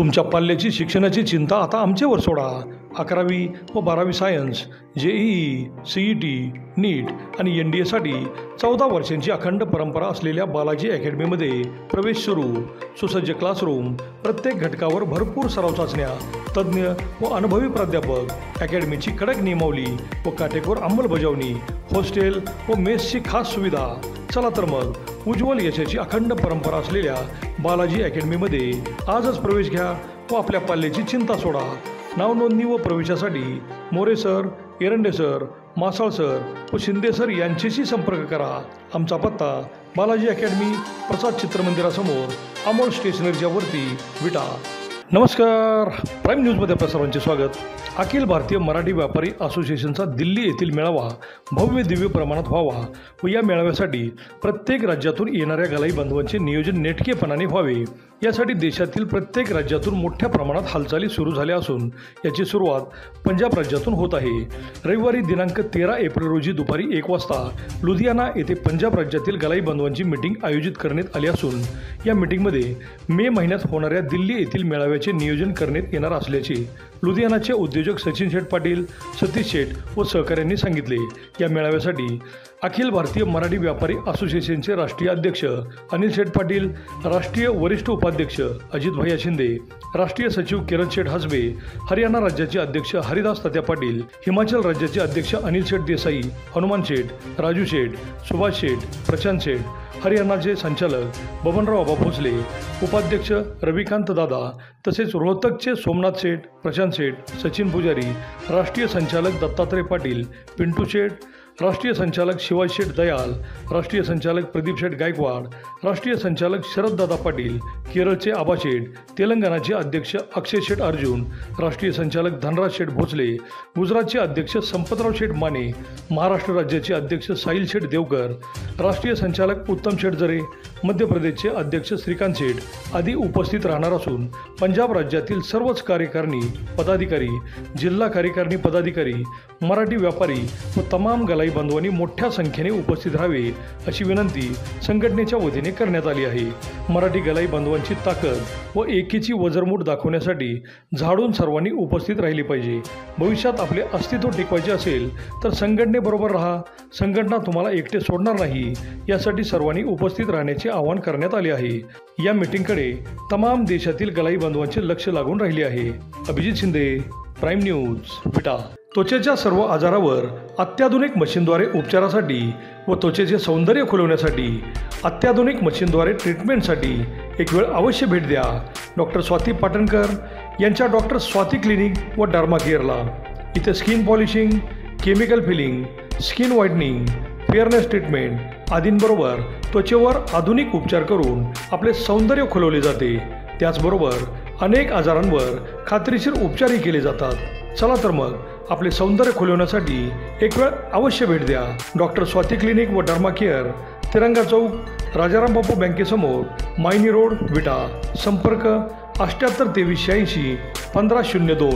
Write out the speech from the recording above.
तुमच्या पाल्याची शिक्षणाची चिंता आता आमच्यावर सोडा। 11वी व 12वी सायन्स, JEE, CET, नीट आणि NDAसाठी 14 वर्षांची अखंड परंपरा असलेल्या बालाजी अकॅडमीमध्ये प्रवेश सुरू। सुसज्ज क्लासरूम, प्रत्येक घटकावर भरपूर सराव चाचण्या, तज्ज्ञ व अनुभवी प्राध्यापक, अकॅडमीची कडक नियमावली व काटेकोर अंमलबजावणी, हॉस्टेल व मेसची खास सुविधा। चला तर मग उज्ज्वल यशाची अखंड परंपरा असलेल्या बालाजी अकॅडमीमध्ये आजच प्रवेश घ्या व आपल्या पाल्याची चिंता सोडा। नाव नोंदणी व प्रवेशासाठी More sir, Erande sir, Masal sir व शिंदे सर यांच्याशी संपर्क करा। आमचा पत्ता बालाजी अकॅडमी, प्रसाद चित्रमंदिरासमोर, अमोल स्टेशनरीच्या वरती, विटा। नमस्कार, प्राईम न्यूजमध्ये आपल्या सर्वांचे स्वागत। अखिल भारतीय मराठी व्यापारी असोसिएशनचा दिल्ली येथील मेळावा भव्य दिव्य प्रमाणात व्हावा व या मेळाव्यासाठी प्रत्येक राज्यातून येणाऱ्या गलाई बांधवांचे नियोजन नेटकेपणाने व्हावे, यासाठी देशातील प्रत्येक राज्यातून मोठ्या प्रमाणात हालचाली सुरू झाल्या असून याची सुरुवात पंजाब राज्यातून होत आहे। रविवारी दिनांक 13 एप्रिल रोजी दुपारी 1 वाजता लुधियाना येथे पंजाब राज्यातील गलाई बांधवांची मीटिंग आयोजित करण्यात आली असून या मीटिंगमध्ये मे महिन्यात होणाऱ्या दिल्ली येथील मेळाव्याचे नियोजन करण्यात येणार असल्याचे लुधियानाचे उद्योजक सचिन शेठ पाटील, सतीश शेठ व सहकाऱ्यांनी सांगितले। या मेळाव्यासाठी अखिल भारतीय मराठी व्यापारी असोसिएशनचे राष्ट्रीय अध्यक्ष अनिल शेठ पाटील, राष्ट्रीय वरिष्ठ उपाध्यक्ष अजित भैया शिंदे, राष्ट्रीय सचिव किरण शेठ हसबे, हरियाणा राज्याचे अध्यक्ष हरिदास तात्या पाटील, हिमाचल राज्याचे अध्यक्ष अनिल शेठ देसाई, हनुमान शेठ, राजू शेठ, सुभाष शेठ, प्रशांत शेठ, हरियाणाचे संचालक बबनराव आबा भोसले, उपाध्यक्ष रविकांत दादा, तसेच रोहतकचे सोमनाथ शेठ, प्रशांत शेठ, सचिन पुजारी, राष्ट्रीय संचालक दत्तात्रय पाटील, पिंटू शेठ, राष्ट्रीय संचालक शिवाजी शेठ दयाल, राष्ट्रीय संचालक प्रदीप शेठ गायकवाड, राष्ट्रीय संचालक शरददादा पाटील, केरळचे आबा शेठ, तेलंगणाचे अध्यक्ष अक्षय शेठ अर्जुन, राष्ट्रीय संचालक धनराज शेठ भोसले, गुजरातचे अध्यक्ष संपतराव शेठ माने, महाराष्ट्र राज्याचे अध्यक्ष साहिल शेठ देवकर, राष्ट्रीय संचालक उत्तम शेठ जरे, मध्य प्रदेशचे अध्यक्ष श्रीकांत शेठ आदी उपस्थित राहणार असून पंजाब राज्यातील सर्वच कार्यकारिणी पदाधिकारी, जिल्हा कार्यकारिणी पदाधिकारी, मराठी व्यापारी व तमाम गलाई बांधवांनी मोठ्या संख्येने उपस्थित राहावे अशी विनंती संघटनेच्या वतीने करण्यात आली आहे। मराठी गलाई बांधवांची ताकद व एकीची वजरमूठ दाखवण्यासाठी झाडून सर्वांनी उपस्थित राहिली पाहिजे। भविष्यात आपले अस्तित्व टिकवायचे असेल तर संघटनेबरोबर राहा, संघटना तुम्हाला एकटे सोडणार नाही, यासाठी सर्वांनी उपस्थित राहण्याचे आवाहन करण्यात आले आहे। या मीटिंगकडे तमाम देशातील गलाई बांधवांचे लक्ष लागून राहिले आहे। अभिजित शिंदे, प्राईम न्यूज, विटा। त्वचेच्या सर्व आजारावर अत्याधुनिक मशीनद्वारे उपचारासाठी व त्वचेचे सौंदर्य खुलवण्यासाठी अत्याधुनिक मशीनद्वारे ट्रीटमेंटसाठी एक वेळ अवश्य भेट द्या डॉक्टर स्वाती पाटणकर यांच्या डॉक्टर स्वाती क्लिनिक व डर्मा केअरला। इथे skin polishing, chemical filling, skin whitening, fairness treatment आदींबरोबर त्वचेवर आधुनिक उपचार करून आपले सौंदर्य खुलवले जाते। त्याचबरोबर अनेक आजारांवर खात्रीशीर उपचारही केले जातात। चला तर मग आपले सौंदर्य खुलवण्यासाठी एक वेळ अवश्य भेट द्या डॉक्टर स्वाती क्लिनिक व डर्मा केअर, तिरंगा चौक, राजाराम बापू बँकेसमोर, मायनी रोड, विटा। संपर्क 78 23 86 1502।